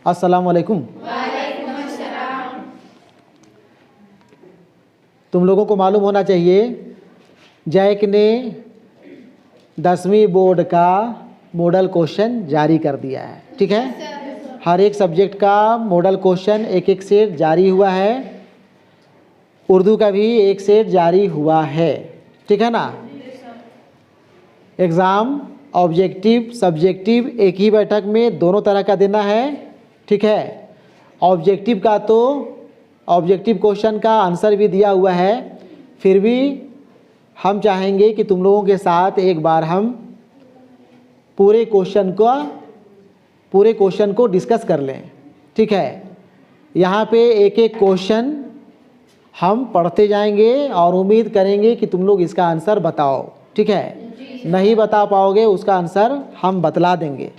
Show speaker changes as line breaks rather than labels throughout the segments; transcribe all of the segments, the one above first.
अस्सलाम वालेकुम। तुम लोगों को मालूम होना चाहिए जैक ने 10वीं बोर्ड का मॉडल क्वेश्चन जारी कर दिया है। ठीक है, हर एक सब्जेक्ट का मॉडल क्वेश्चन एक एक सेट जारी हुआ है, उर्दू का भी एक सेट जारी हुआ है। ठीक है ना। एग्ज़ाम ऑब्जेक्टिव सब्जेक्टिव एक ही बैठक में दोनों तरह का देना है। ठीक है, ऑब्जेक्टिव का तो ऑब्जेक्टिव क्वेश्चन का आंसर भी दिया हुआ है, फिर भी हम चाहेंगे कि तुम लोगों के साथ एक बार हम पूरे क्वेश्चन को डिस्कस कर लें। ठीक है, यहाँ पे एक एक क्वेश्चन हम पढ़ते जाएंगे और उम्मीद करेंगे कि तुम लोग इसका आंसर बताओ। ठीक है, नहीं बता पाओगे उसका आंसर हम बतला देंगे।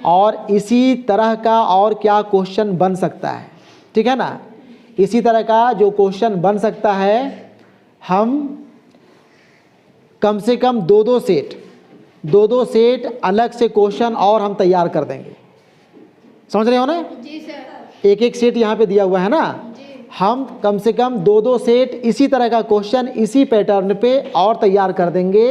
और इसी तरह का और क्या क्वेश्चन बन सकता है, ठीक है ना, इसी तरह का जो क्वेश्चन बन सकता है हम कम से कम दो दो सेट अलग से क्वेश्चन और हम तैयार कर देंगे। समझ रहे हो ना?
जी सर।
एक एक सेट यहाँ पे दिया हुआ है ना, हम कम से कम दो सेट इसी तरह का क्वेश्चन इसी पैटर्न पे और तैयार कर देंगे।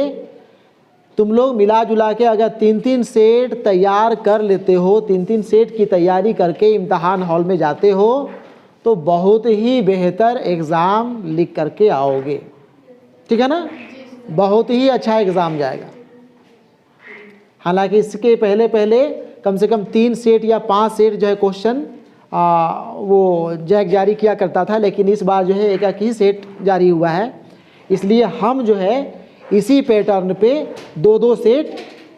तुम लोग मिला जुला के अगर 3-3 सेट तैयार कर लेते हो, 3-3 सेट की तैयारी करके इम्तहान हॉल में जाते हो तो बहुत ही बेहतर एग्ज़ाम लिख करके आओगे। ठीक है ना, बहुत ही अच्छा एग्ज़ाम जाएगा। हालांकि इसके पहले कम से कम 3 सेट या 5 सेट जो है क्वेश्चन वो जैक जारी किया करता था, लेकिन इस बार जो है एक ही सेट जारी हुआ है। इसलिए हम जो है इसी पैटर्न पे दो सेट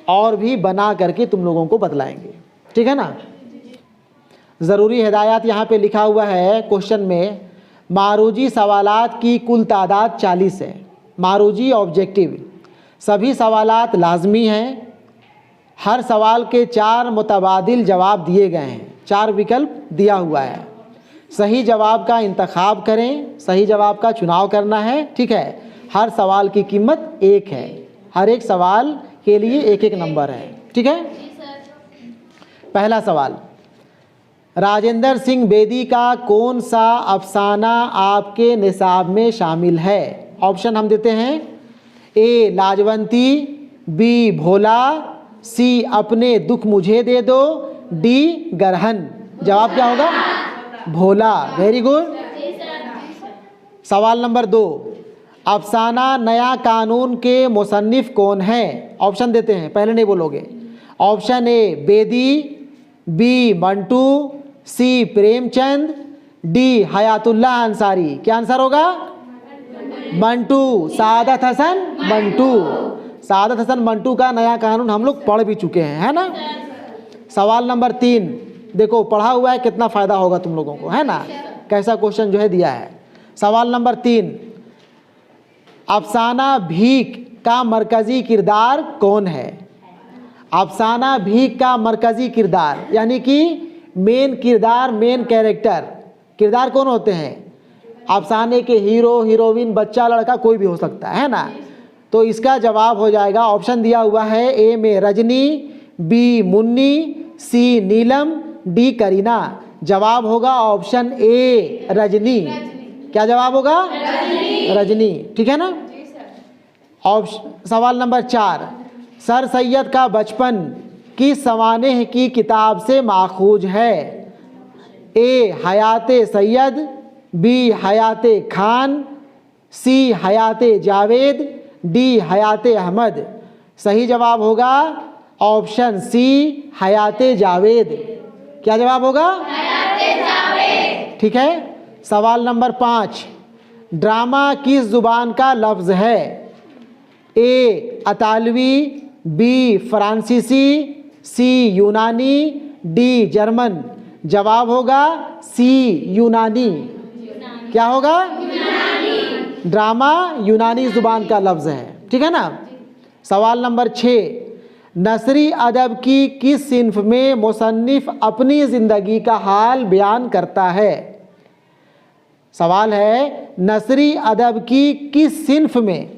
और भी बना करके तुम लोगों को बतलाएंगे। ठीक है ना। ज़रूरी हिदायत यहाँ पे लिखा हुआ है क्वेश्चन में, मारूजी सवालात की कुल तादाद 40 है। मारूजी ऑब्जेक्टिव, सभी सवालात लाजमी हैं। हर सवाल के 4 मुतबादिल जवाब दिए गए हैं, 4 विकल्प दिया हुआ है। सही जवाब का इंतखाब करें, सही जवाब का चुनाव करना है। ठीक है, हर सवाल की कीमत 1 है, हर एक सवाल के लिए एक नंबर है। ठीक है। पहला सवाल, राजेंद्र सिंह बेदी का कौन सा अफसाना आपके निसाब में शामिल है? ऑप्शन हम देते हैं, ए लाजवंती, बी भोला, सी अपने दुख मुझे दे दो, डी गरहन। जवाब क्या होगा? भोला। Very good. सवाल नंबर 2, अफसाना नया कानून के मुसन्निफ कौन है? ऑप्शन देते हैं, पहले नहीं बोलोगे। Option A Bedi, B Manto, C Premchand, D Hayatullah Ansari. क्या आंसर होगा? मंटू, सादत हसन मंटू। सादत हसन मंटू का नया कानून हम लोग पढ़ भी चुके हैं, है ना। सवाल नंबर 3, देखो पढ़ा हुआ है, कितना फ़ायदा होगा तुम लोगों को, है ना, कैसा क्वेश्चन जो है दिया है। सवाल नंबर 3, अफसाना भीख का मरकज़ी किरदार कौन है? अफसाना भीख का मरकज़ी किरदार यानी कि मेन किरदार, मेन किरदार कौन होते हैं? अफसाने के हीरो हीरोइन, बच्चा लड़का कोई भी हो सकता है ना। तो इसका जवाब हो जाएगा, ऑप्शन दिया हुआ है, ए में रजनी, बी मुन्नी, सी नीलम, डी करीना। जवाब होगा ऑप्शन ए रजनी। क्या जवाब होगा? रजनी। ठीक है ना। सवाल नंबर 4, सर सैयद का बचपन किस सवानेह की किताब से माखूज है? ए हयाते सैयद, बी हयाते खान, सी हयाते जावेद, डी हयाते अहमद। सही जवाब होगा ऑप्शन सी हयाते जावेद। क्या जवाब होगा? हयाते जावेद। ठीक है। सवाल नंबर 5, ड्रामा किस जुबान का लफ्ज़ है? ए अतालवी, बी फ्रांसीसी, सी यूनानी, डी जर्मन। जवाब होगा सी यूनानी। क्या होगा? यूनानी। ड्रामा यूनानी जुबान का लफ्ज़ है। ठीक है ना। सवाल नंबर 6, नसरी अदब की किस सिन्फ में मुसन्निफ अपनी ज़िंदगी का हाल बयान करता है? सवाल है, नसरी अदब की किस सिन्फ में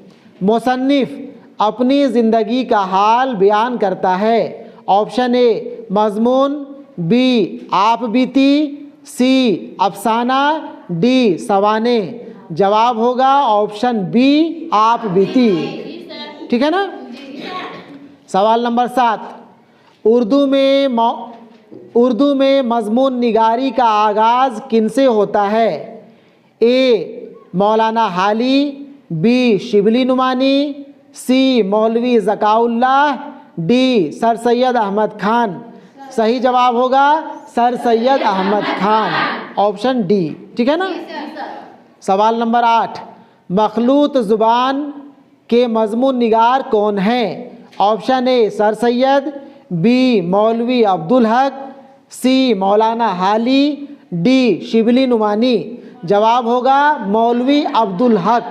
मुसन्निफ अपनी ज़िंदगी का हाल बयान करता है? ऑप्शन ए मज़मून, बी आप बीती, सी अफसाना, डी सवाने। जवाब होगा ऑप्शन बी आप बीती। ठीक है ना। सवाल नंबर 7, उर्दू में मजमून निगारी का आगाज़ किनसे होता है? ए मौलाना हाली, B Shibli Nomani, C Maulvi Zakaullah, D sir Syed Ahmad Khan. सही जवाब होगा sir Syed Ahmad Khan, option D. ठीक है ना। सवाल नंबर 8, मखलूत ज़ुबान के मजमून निगार कौन हैं? Option A sir Syed, B Maulvi Abdul हक, सी मौलाना हाली, डी शिबली नुमानी। जवाब होगा मौलवी अब्दुल हक।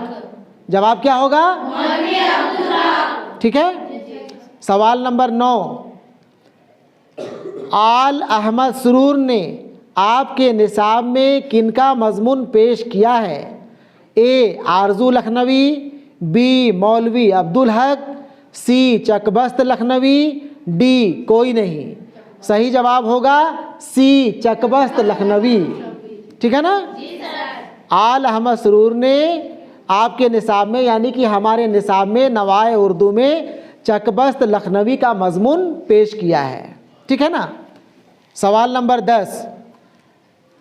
जवाब क्या होगा? मौलवी अब्दुल हक। ठीक है। सवाल नंबर 9, आल अहमद सुरूर ने आपके निसाब में किनका मजमून पेश किया है? ए आरजू लखनवी, बी मौलवी अब्दुल हक, सी चकबस्त लखनवी, डी कोई नहीं। सही जवाब होगा सी चकबस्त लखनवी। ठीक है ना। आल अहमद सुरूर ने आपके निसाब में यानी कि हमारे निसाब में नवाए उर्दू में चकबस्त लखनवी का मजमून पेश किया है। ठीक है ना। सवाल नंबर 10,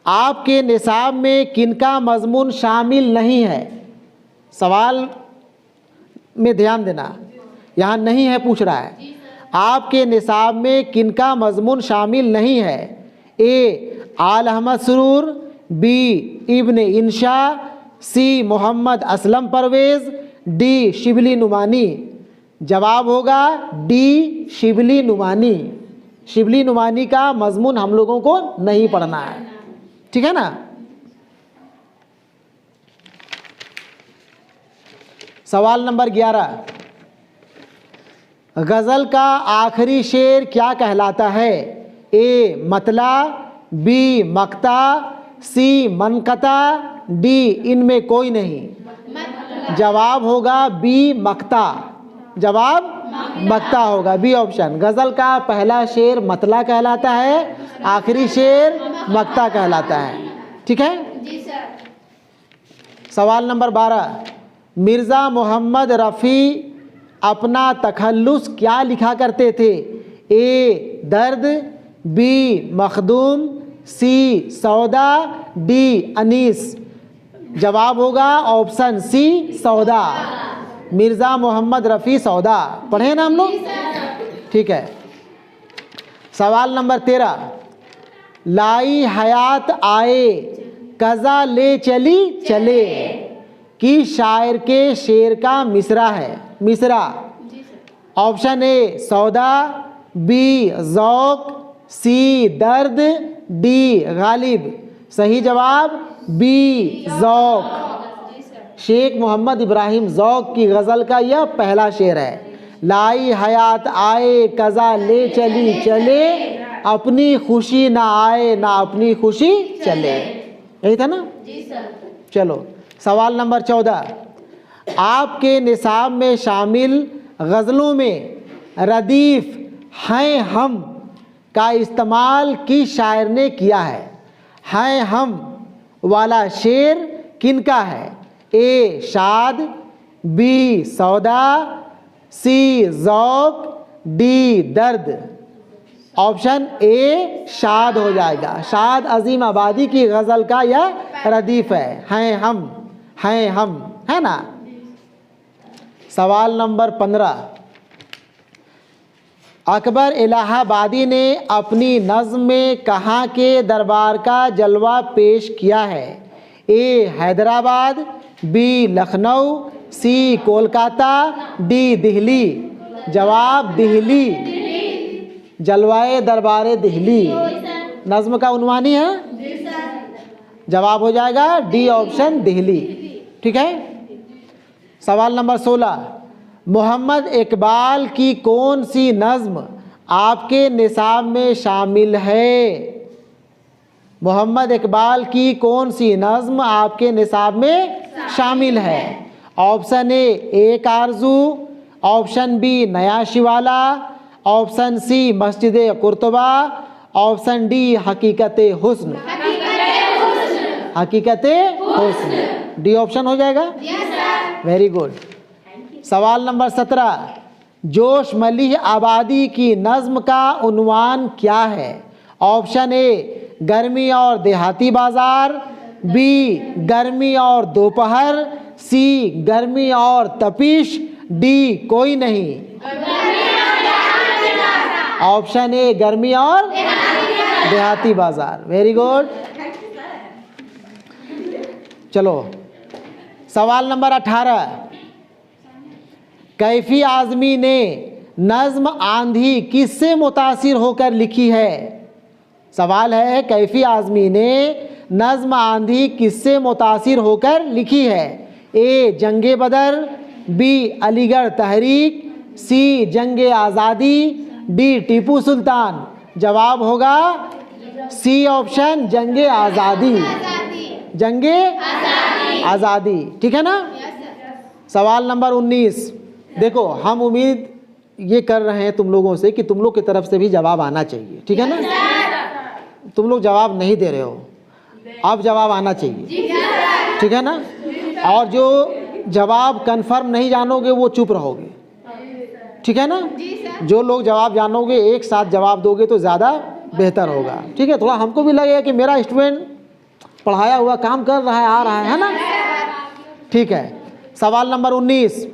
आपके निसाब में किनका मजमून शामिल नहीं है? सवाल में ध्यान देना, यहाँ नहीं है पूछ रहा है। आपके निसाब में किनका मजमून शामिल नहीं है? ए आल अहमद सुरूर, बी इब्न इंशा, सी मोहम्मद असलम परवेज़, डी शिबली नुमानी। जवाब होगा डी शिबली नुमानी। शिबली नुमानी का मजमून हम लोगों को नहीं पढ़ना है। ठीक है ना। सवाल नंबर 11, गज़ल का आखिरी शेर क्या कहलाता है? ए मतला, बी मक्ता, सी मनकता, डी इनमें कोई नहीं। जवाब होगा बी मक्ता। जवाब मक्ता होगा, बी ऑप्शन। गज़ल का पहला शेर मतला कहलाता है, आखिरी शेर मक्ता कहलाता है। ठीक है। सवाल नंबर 12, मिर्ज़ा मोहम्मद रफ़ी अपना तखल्लुस क्या लिखा करते थे? ए दर्द, बी मखदूम, सी सौदा, डी अनीस। जवाब होगा ऑप्शन सी सौदा। मिर्ज़ा मोहम्मद रफ़ी सौदा पढ़े ना हम लोग। ठीक है। सवाल नंबर 13, लाई हयात आए कज़ा ले चली चले कि शायर के शेर का मिसरा है। मिसरा ऑप्शन ए सौदा, बी ज़ौक़, सी दर्द, डी गालिब। सही जवाब बी ज़ौक़। शेख मोहम्मद इब्राहिम ज़ौक़ की गज़ल का यह पहला शेर है। लाई हयात आए कज़ा ले चली चले, अपनी खुशी ना आए ना अपनी खुशी चले। यही था ना। चलो सवाल नंबर 14, आपके निसाब में शामिल गज़लों में रदीफ़ हैं हम का इस्तेमाल किस शायर ने किया है? हैं हम वाला शेर किनका है? ए शाद, बी सौदा, सी ज़ौक़, डी दर्द। ऑप्शन ए शाद हो जाएगा। शाद अजीम आबादी की गज़ल का यह रदीफ़ है हम, हैं हम, है ना। सवाल नंबर 15, अकबर इलाहाबादी ने अपनी नज़्म में कहाँ के दरबार का जलवा पेश किया है? ए हैदराबाद, बी लखनऊ, सी कोलकाता, डी दिल्ली। जवाब दिल्ली। जलवाए दरबार दिल्ली नज़्म का उन्वानी है। जवाब हो जाएगा डी ऑप्शन दिल्ली। ठीक है। सवाल नंबर 16, मोहम्मद इकबाल की कौन सी नज़्म आपके निसाब में शामिल है? मोहम्मद इकबाल की कौन सी नज़्म आपके निसाब में शामिल है? ऑप्शन ए एक आरज़ू, ऑप्शन बी नया शिवाला, ऑप्शन सी मस्जिद कुर्तबा, ऑप्शन डी हकीकत हुस्न। हकीकत हुस्न डी ऑप्शन हो जाएगा। Very good. सवाल नंबर 17, जोश मलिह आबादी की नज्म का उन्वान क्या है? ऑप्शन ए गर्मी और देहाती बाजार, बी गर्मी और दोपहर, सी गर्मी और तपिश, डी कोई नहीं। ऑप्शन ए गर्मी और देहाती बाजार। Very good. चलो सवाल नंबर 18, कैफी आज़मी ने नज्म आंधी किससे मुतासिर होकर लिखी है? सवाल है कैफी आज़मी ने नज्म आंधी किससे मुतासिर होकर लिखी है? ए जंगे बदर, बी अलीगढ़ तहरीक, सी जंगे आज़ादी, डी टीपू सुल्तान। जवाब होगा सी ऑप्शन जंगे आज़ादी। जंगे आज़ादी, ठीक है ना। सवाल नंबर 19, देखो हम उम्मीद ये कर रहे हैं तुम लोगों से कि तुम लोग की तरफ से भी जवाब आना चाहिए, ठीक है ना। तुम लोग जवाब नहीं दे रहे हो, अब जवाब आना चाहिए, ठीक है ना। और जो जवाब कंफर्म नहीं जानोगे वो चुप रहोगे, ठीक है ना। जो लोग जवाब जानोगे एक साथ जवाब दोगे तो ज़्यादा बेहतर होगा, ठीक है। थोड़ा हमको भी लगेगा कि मेरा स्टूडेंट पढ़ाया हुआ काम कर रहा है, आ रहा है ना, ठीक है। सवाल नंबर 19,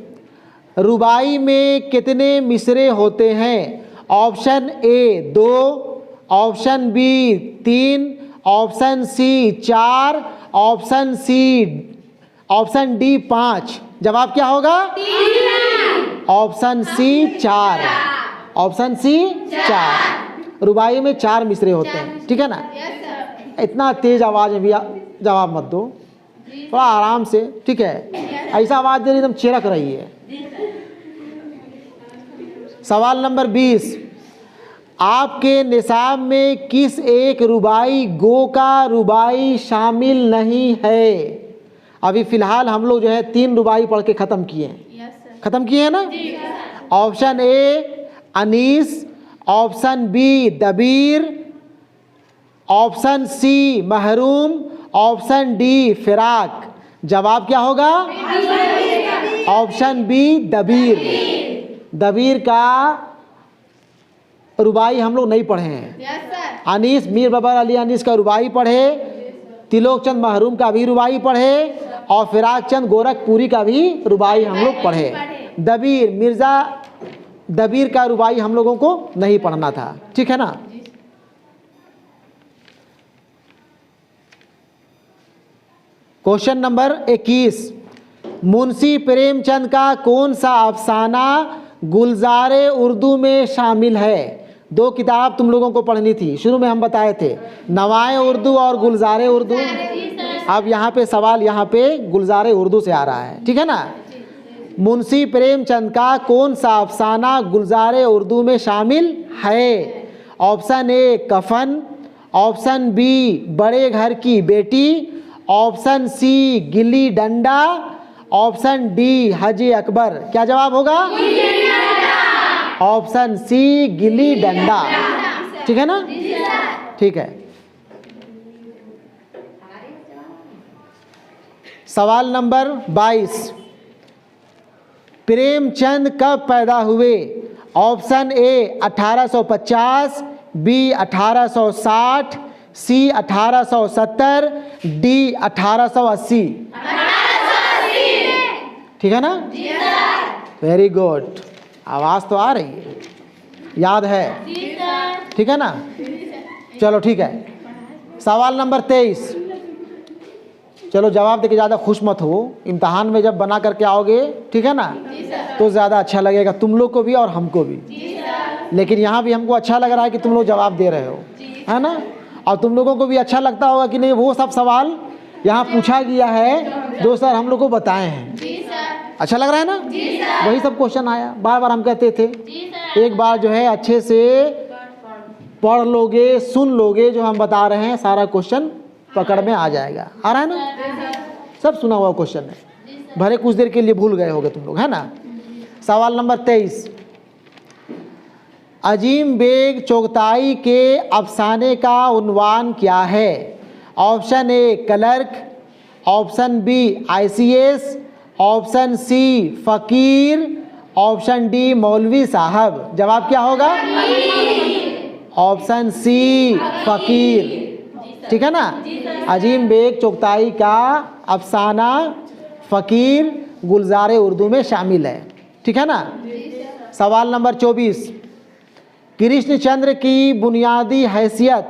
रुबाई में कितने मिसरे होते हैं? Option A 2, option B 3, option C 4, option D 5। जवाब क्या होगा? Option C 4। Option C 4। रुबाई में 4 मिसरे होते हैं, ठीक है ना। इतना तेज आवाज़ में भी जवाब मत दो, थोड़ा आराम से, ठीक है। ऐसा आवाज़ दे रही एकदम चिरक रही है। सवाल नंबर 20, आपके निसाब में किस एक रुबाई गो का रुबाई शामिल नहीं है? अभी फ़िलहाल हम लोग जो है 3 रुबाई पढ़ के ख़त्म किए हैं, ख़त्म किए हैं ना। Option A Anees, option B Dabir, option C महरूम, ऑप्शन डी फिराक। जवाब क्या होगा? ऑप्शन बी दबीर। दबीर का रुबाई हम लोग नहीं पढ़े हैं। अनीस मीर बाबर अली अनीस का रुबाई पढ़े, तिलोक चंद महरूम का भी रुबाई पढ़े, और फिराक चंद गोरखपुरी का भी रुबाई हम लोग पढ़े। दबीर मिर्ज़ा दबीर का रुबाई हम लोगों को नहीं पढ़ना था, ठीक है ना। क्वेश्चन नंबर 21, मुंशी प्रेमचंद का कौन सा अफसाना गुलजारे उर्दू में शामिल है? 2 किताब तुम लोगों को पढ़नी थी, शुरू में हम बताए थे, नवाए उर्दू और गुलजारे उर्दू। अब यहाँ पे सवाल यहाँ पे गुलजारे उर्दू से आ रहा है, ठीक है ना। मुंशी प्रेमचंद का कौन सा अफसाना गुलजारे उर्दू में शामिल है? ऑप्शन ए कफन, ऑप्शन बी बड़े घर की बेटी, option C gilli danda, option D हजी अकबर। क्या जवाब होगा? ऑप्शन सी गिल्ली डंडा, ठीक है ना, ठीक है। सवाल नंबर 22, प्रेमचंद कब पैदा हुए? Option A 1850, B 1860, C 1870, D 1880। ठीक है ना? वेरी गुड, आवाज़ तो आ रही है, याद है, ठीक है ना। चलो ठीक है। सवाल नंबर 23, चलो जवाब देके ज़्यादा खुश मत हो, इम्तहान में जब बना करके आओगे, ठीक है ना, तो ज़्यादा अच्छा लगेगा तुम लोग को भी और हमको भी। लेकिन यहाँ भी हमको अच्छा लग रहा है कि तुम लोग जवाब दे रहे हो, है ना। और तुम लोगों को भी अच्छा लगता होगा कि नहीं, वो सब सवाल यहाँ पूछा गया है जो सर हम लोग को बताए हैं। अच्छा लग रहा है ना। वही सब क्वेश्चन आया, बार बार हम कहते थे, एक बार जो है अच्छे से पढ़ लोगे, सुन लोगे, जो हम बता रहे हैं सारा क्वेश्चन पकड़ में आ जाएगा। आ रहा है ना, सब सुना हुआ क्वेश्चन है, भले कुछ देर के लिए भूल गए होगे तुम लोग, है ना। सवाल नंबर 23, अजीम बेग चुगताई के अफसाने का उन्वान क्या है? Option A clerk, option B ICS, option C फ़कीर, ऑप्शन डी मौलवी साहब। जवाब क्या होगा? ऑप्शन सी फ़कीर। ठीक है ना? अजीम बेग चुगताई का अफसाना फ़कीर गुलज़ार उर्दू में शामिल है। ठीक है ना? सवाल नंबर 24, कृष्णचंद्र की बुनियादी हैसियत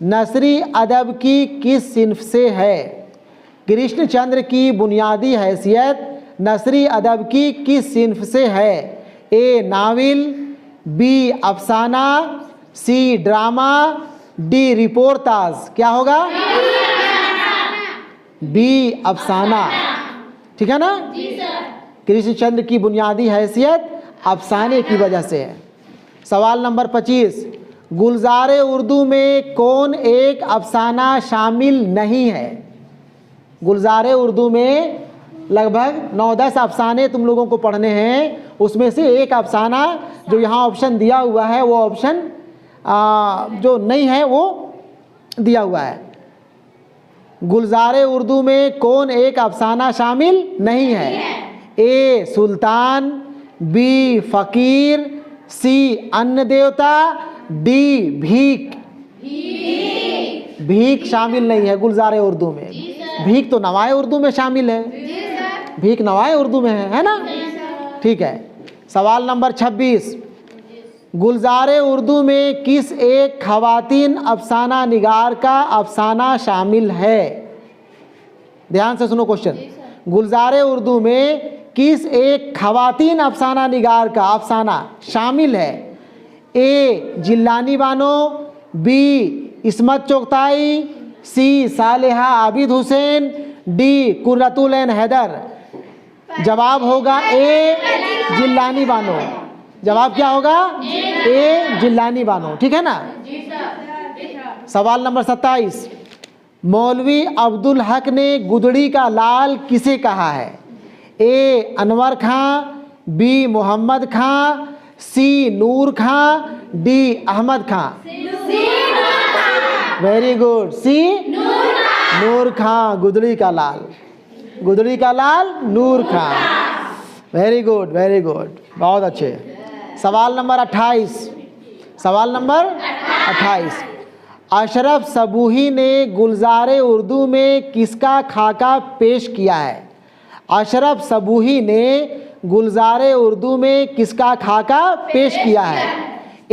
नसरी अदब की किस सिन्फ से है? कृष्णचंद्र की बुनियादी हैसियत नसरी अदब की किस सिन्फ से है? ए नाविल, बी अफसाना, सी ड्रामा, डी रिपोर्टाज। क्या होगा? बी अफसाना। ठीक है ना? कृष्णचंद्र की बुनियादी हैसियत अफसाने की वजह से है। सवाल नंबर 25, गुलज़ार उर्दू में कौन एक अफसाना शामिल नहीं है? गुलज़ार उर्दू में लगभग 9-10 अफसाने तुम लोगों को पढ़ने हैं, उसमें से एक अफसाना जो यहाँ ऑप्शन दिया हुआ है वो ऑप्शन जो नहीं है वो दिया हुआ है। गुलज़ार उर्दू में कौन एक अफसाना शामिल नहीं है? ए सुल्तान, बी फ़कीर, सी अन्न देवता, डी भीख। भीख शामिल नहीं है गुलज़ार उर्दू में। भीख तो नवाए उर्दू में शामिल है। भीख नवाए उर्दू में है ना? ठीक है। सवाल नंबर 26, गुलज़ार उर्दू में किस एक ख़वातीन अफसाना निगार का अफसाना शामिल है? ध्यान से सुनो क्वेश्चन। गुलज़ार उर्दू में किस एक ख़वातीन अफसाना निगार का अफसाना शामिल है? ए जिल्लानी बानो, बी इस्मत चुगताई, सी सालेहा आबिद हुसैन, डी कुर्रतुल ऐन हैदर। जवाब होगा ए जिल्लानी बानो। जवाब क्या होगा? ए जिल्लानी बानो। ठीक है ना? सवाल नंबर 27, मौलवी अब्दुल हक ने गुदड़ी का लाल किसे कहा है? ए अनवर खां, बी मोहम्मद खां, सी नूर खां, डी अहमद खां। वेरी गुड, सी नूर खां। गुदड़ी का लाल, गुदड़ी का लाल नूर खां। वेरी गुड, वेरी गुड, बहुत अच्छे। सवाल नंबर 28, सवाल नंबर 28, अशरफ सबूही ने गुलज़ार उर्दू में किसका खाका पेश किया है? अशरफ सबूही ने गुलज़ार उर्दू में किसका खाका पेश किया है?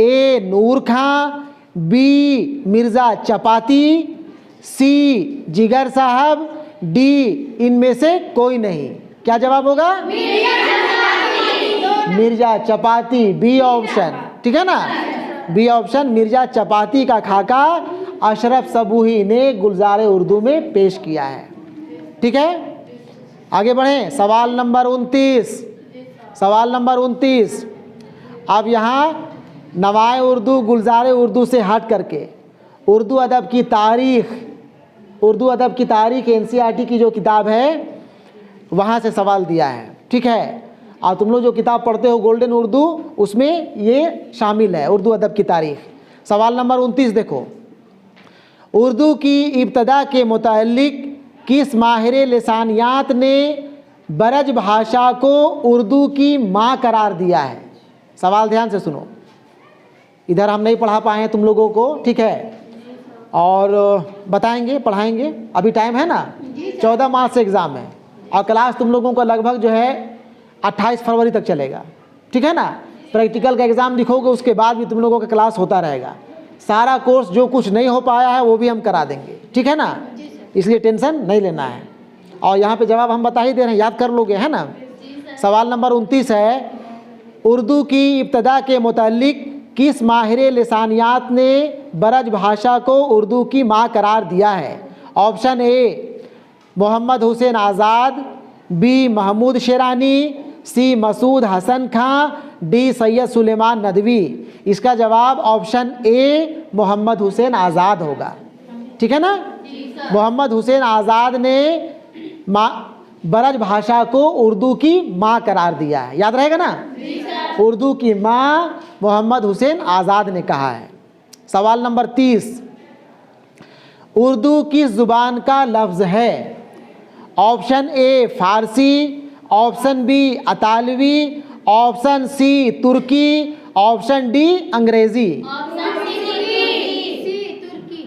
ए नूर खां, बी मिर्ज़ा चपाती, सी जिगर साहब, डी इनमें से कोई नहीं। क्या जवाब होगा? मिर्ज़ा चपाती, बी ऑप्शन। ठीक है ना? बी ऑप्शन, मिर्ज़ा चपाती का खाका अशरफ सबूही ने गुलज़ार उर्दू में पेश किया है। ठीक है, आगे बढ़ें। सवाल नंबर 29, सवाल नंबर 29, अब यहाँ नवाए उर्दू गुलज़ार उर्दू से हट करके उर्दू अदब की तारीख़, उर्दू अदब की तारीख़ NCERT की जो किताब है वहाँ से सवाल दिया है। ठीक है, और तुम लोग जो किताब पढ़ते हो गोल्डन उर्दू, उसमें ये शामिल है उर्दू अदब की तारीख़। सवाल नंबर 29 देखो, उर्दू की इब्तदा के मुताल्लिक़ किस माहिर लिसानियात ने बरज भाषा को उर्दू की माँ करार दिया है? सवाल ध्यान से सुनो, इधर हम नहीं पढ़ा पाए हैं तुम लोगों को, ठीक है, और बताएंगे, पढ़ाएंगे। अभी टाइम है ना, 14 मार्च से एग्ज़ाम है और क्लास तुम लोगों का लगभग जो है 28 फरवरी तक चलेगा। ठीक है ना? प्रैक्टिकल का एग्ज़ाम लिखोगे उसके बाद भी तुम लोगों का क्लास होता रहेगा। सारा कोर्स जो कुछ नहीं हो पाया है वो भी हम करा देंगे। ठीक है ना? इसलिए टेंशन नहीं लेना है। और यहाँ पे जवाब हम बता ही दे रहे हैं, याद कर लोगे, है ना? सवाल नंबर 29 है, उर्दू की इब्तदा के मुताल्लिक़ किस माहिर लिसानियात ने बरज भाषा को उर्दू की माँ करार दिया है? Option A Mohammad Hussain Azad, B Mahmood Sherani, C Masood Hasan Khan, D Syed Sulaiman Nadvi. इसका जवाब ऑप्शन ए मोहम्मद हुसैन आज़ाद होगा। ठीक है ना? मोहम्मद हुसैन आज़ाद ने बरज भाषा को उर्दू की माँ करार दिया है। याद रहेगा ना? उर्दू की माँ मोहम्मद हुसैन आज़ाद ने कहा है। सवाल नंबर 30, उर्दू किस ज़ुबान का लफ्ज़ है? ऑप्शन ए फारसी, ऑप्शन बी अतालवी, ऑप्शन सी तुर्की, ऑप्शन डी अंग्रेज़ी।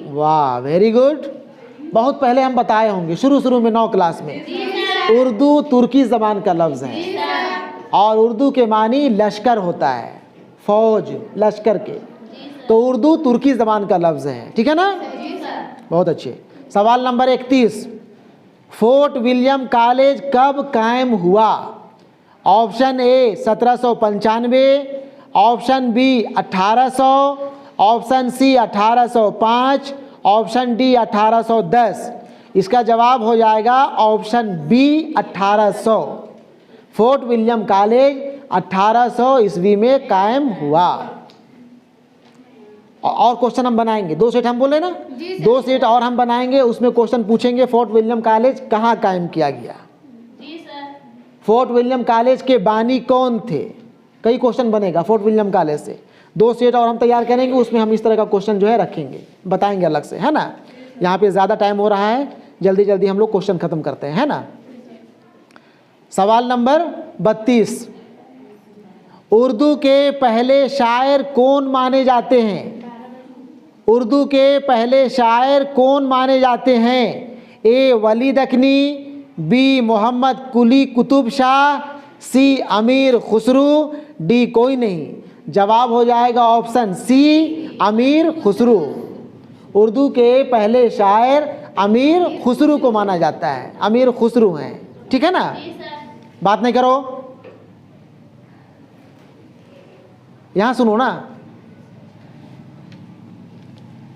वाह, वेरी गुड। बहुत पहले हम बताए होंगे शुरू में 9 क्लास में। उर्दू तुर्की ज़बान का लफ्ज़ है और उर्दू के मानी लश्कर होता है, फौज, लश्कर के। तो उर्दू तुर्की ज़बान का लफ्ज़ है, ठीक है ना? बहुत अच्छे। सवाल नंबर 31, फोर्ट विलियम कॉलेज कब कायम हुआ? Option A 1795, option B 1800, option C 1805, option D 1810। इसका जवाब हो जाएगा option B 1800। Fort William college 1800 ईस्वी में कायम हुआ। और क्वेश्चन हम बनाएंगे, 2 सेट हम बोले ना, 2 सेट और हम बनाएंगे, उसमें क्वेश्चन पूछेंगे फोर्ट विलियम कॉलेज कहाँ कायम किया गया। फोर्ट विलियम कॉलेज के बानी कौन थे? कई क्वेश्चन बनेगा फोर्ट विलियम कॉलेज से। 2 सेट और हम तैयार करेंगे, उसमें हम इस तरह का क्वेश्चन जो है रखेंगे, बताएंगे अलग से, है ना? यहाँ पे ज़्यादा टाइम हो रहा है, जल्दी जल्दी हम लोग क्वेश्चन ख़त्म करते हैं, है ना? सवाल नंबर 32, उर्दू के पहले शायर कौन माने जाते हैं? उर्दू के पहले शायर कौन माने जाते हैं? ए वली दखनी, बी मोहम्मद कुली कुतुब शाह, सी अमीर खुसरू, डी कोई नहीं। जवाब हो जाएगा ऑप्शन सी अमीर खुसरू। उर्दू के पहले शायर अमीर खुसरू को माना जाता है, अमीर खुसरू हैं, ठीक है ना? बात नहीं करो, यहाँ सुनो ना।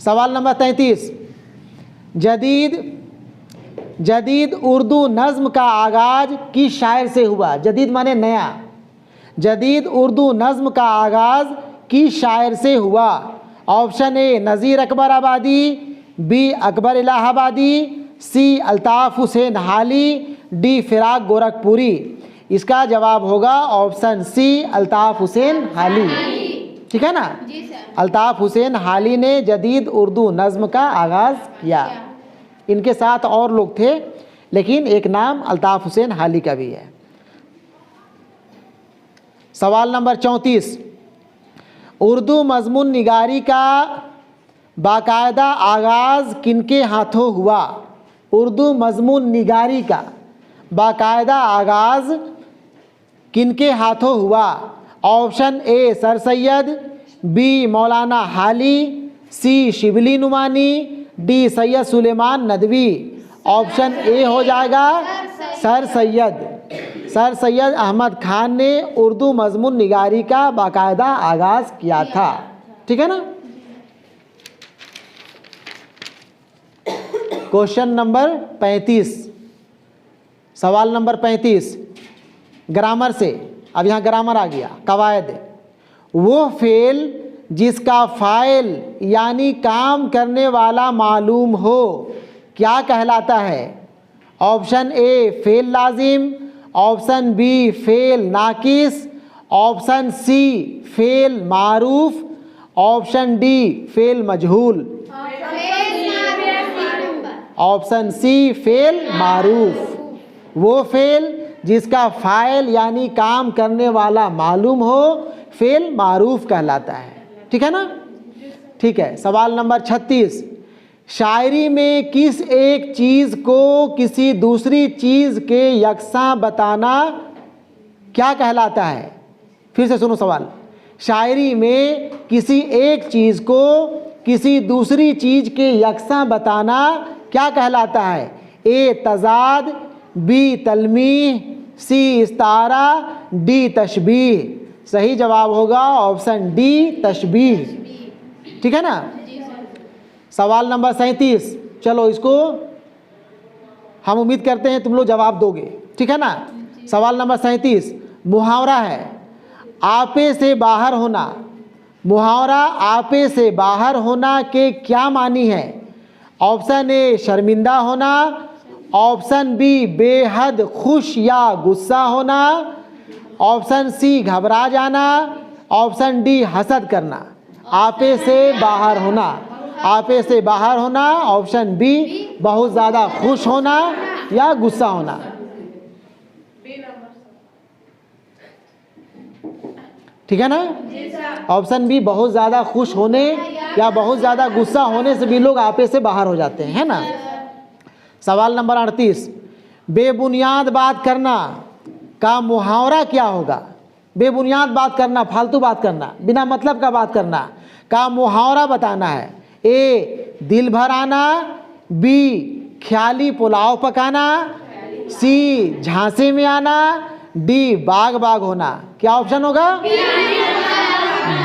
सवाल नंबर 33, जदीद उर्दू नज़्म का आगाज़ किस शायर से हुआ? जदीद माने नया। जदीद उर्दू नज़्म का आगाज़ किस शायर से हुआ? ऑप्शन ए नज़ीर अकबर आबादी, बी अकबर इलाहाबादी, सी अल्ताफ़ हुसैन हाली, डी फिराक गोरखपुरी। इसका जवाब होगा ऑप्शन सी अल्ताफ़ हुसैन हाली, ठीक है ना? अल्ताफ़ हुसैन हाली ने जदीद उर्दू नज़्म का आगाज़ किया। इनके साथ और लोग थे, लेकिन एक नाम अल्ताफ़ हुसैन हाली का भी है। सवाल नंबर 34, उर्दू मज़मून निगारी का बाकायदा आगाज़ किनके हाथों हुआ? उर्दू मज़मून निगारी का बाकायदा आगाज़ किनके हाथों हुआ? Option A sir Syed, B Maulana Hali, C Shibli Numani, D Syed Sulaiman Nadvi. Option A हो जाएगा सर सैयद। सर सैयद अहमद खान ने उर्दू मज़मून निगारी का बाकायदा आगाज़ किया था, ठीक है ना? क्वेश्चन नंबर 35, सवाल नंबर 35 ग्रामर से। अब यहाँ ग्रामर आ गया, कवायद। वो फेल जिसका फ़ाइल यानी काम करने वाला मालूम हो क्या कहलाता है? ऑप्शन ए फेल लाजिम, ऑप्शन बी फेल नाकिस, ऑप्शन सी फेल मारूफ, ऑप्शन डी फेल मजहूल। ऑप्शन सी फेल मारूफ। वो फेल जिसका फ़ाइल यानी काम करने वाला मालूम हो फेल मारूफ कहलाता है, ठीक है ना? ठीक है। सवाल नंबर 36, शायरी में किस एक चीज़ को किसी दूसरी चीज़ के यकसा बताना क्या कहलाता है? फिर से सुनो सवाल। शायरी में किसी एक चीज़ को किसी दूसरी चीज़ के यकसा बताना क्या कहलाता है? ए तज़ाद, बी तलमीह, सी इस्तारा, डी तशबीह। सही जवाब होगा ऑप्शन डी तशबीह, ठीक है ना? सवाल नंबर 37, चलो इसको हम उम्मीद करते हैं तुम लोग जवाब दोगे, ठीक है ना? सवाल नंबर 37 मुहावरा है आपे से बाहर होना। मुहावरा आपे से बाहर होना के क्या मानी है? ऑप्शन ए शर्मिंदा होना, ऑप्शन बी बेहद खुश या गुस्सा होना, ऑप्शन सी घबरा जाना, ऑप्शन डी हसद करना, आपे से बाहर होना, आपे से बाहर होना, ऑप्शन बी बहुत ज़्यादा खुश होना या गुस्सा होना। ठीक है ना? ऑप्शन बी बहुत ज़्यादा खुश होने या बहुत ज़्यादा गुस्सा होने से भी लोग आपे से बाहर हो जाते हैं, है ना? सवाल नंबर 38, बेबुनियाद बात करना का मुहावरा क्या होगा? बेबुनियाद बात करना, फालतू बात करना, बिना मतलब का बात करना का मुहावरा बताना है। ए दिल भर आना, बी ख्याली पुलाव पकाना, सी झांसे में आना, डी बाग बाग होना। क्या ऑप्शन होगा?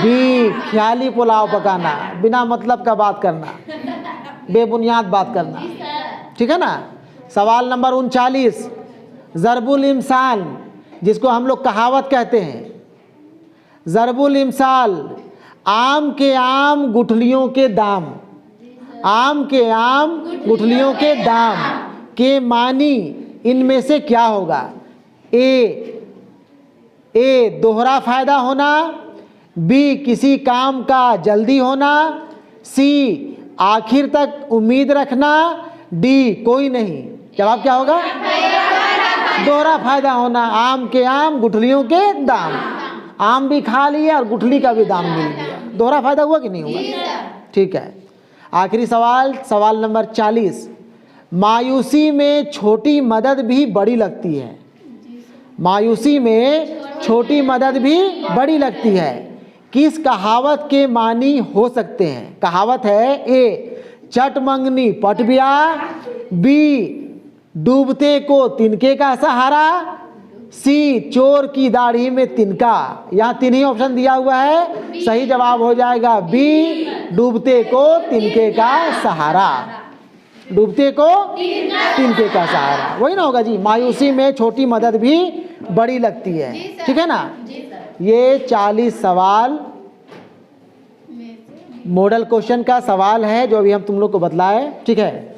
बी ख्याली पुलाव पकाना, बिना मतलब का बात करना, बेबुनियाद बात करना। ठीक है ना? सवाल नंबर 39, ज़रबुल इमसाल, जिसको हम लोग कहावत कहते हैं, ज़रबुल इमसाल, आम के आम गुठलियों के दाम, आम के आम गुठलियों के दाम के मानी इनमें से क्या होगा? ए दोहरा फायदा होना, बी किसी काम का जल्दी होना, सी आखिर तक उम्मीद रखना, डी कोई नहीं। जवाब क्या होगा? दोहरा फायदा होना, आम के आम गुठलियों के दाम, आम भी खा लिया और गुठली का भी दाम मिल गया। दोहरा फायदा हुआ कि नहीं हुआ? ठीक है। आखिरी सवाल, सवाल नंबर 40, मायूसी में छोटी मदद भी बड़ी लगती है, मायूसी में छोटी मदद भी बड़ी लगती है, किस कहावत के मानी हो सकते हैं? कहावत है, ए चट मंगनी पट ब्याह, बी डूबते को तिनके का सहारा, सी चोर की दाढ़ी में तिनका। यहाँ तीन ही ऑप्शन दिया हुआ है, सही जवाब हो जाएगा बी डूबते को तिनके का सहारा, डूबते को तिनके का सहारा, वही ना होगा जी। मायूसी में छोटी मदद भी बड़ी लगती है। ठीक है ना? ये 40 सवाल मॉडल क्वेश्चन का सवाल है जो अभी हम तुम लोग को बतलाए। ठीक है,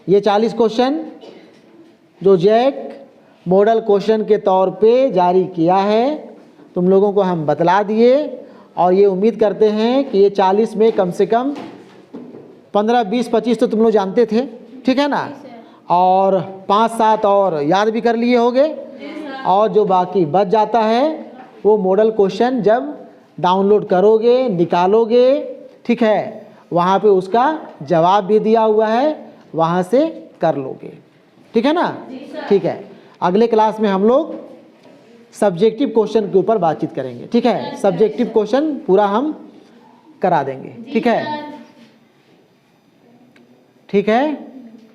ये 40 क्वेश्चन जो जैक मॉडल क्वेश्चन के तौर पे जारी किया है, तुम लोगों को हम बतला दिए और ये उम्मीद करते हैं कि ये 40 में कम से कम 15, 20, 25 तो तुम लोग जानते थे। ठीक है ना? और 5-7 और याद भी कर लिए होगे, और जो बाकी बच जाता है वो मॉडल क्वेश्चन जब डाउनलोड करोगे, निकालोगे, ठीक है, वहाँ पे उसका जवाब भी दिया हुआ है, वहाँ से कर लोगे। ठीक है ना? ठीक है, अगले क्लास में हम लोग सब्जेक्टिव क्वेश्चन के ऊपर बातचीत करेंगे। ठीक है, सब्जेक्टिव क्वेश्चन पूरा हम करा देंगे। ठीक है? ठीक है।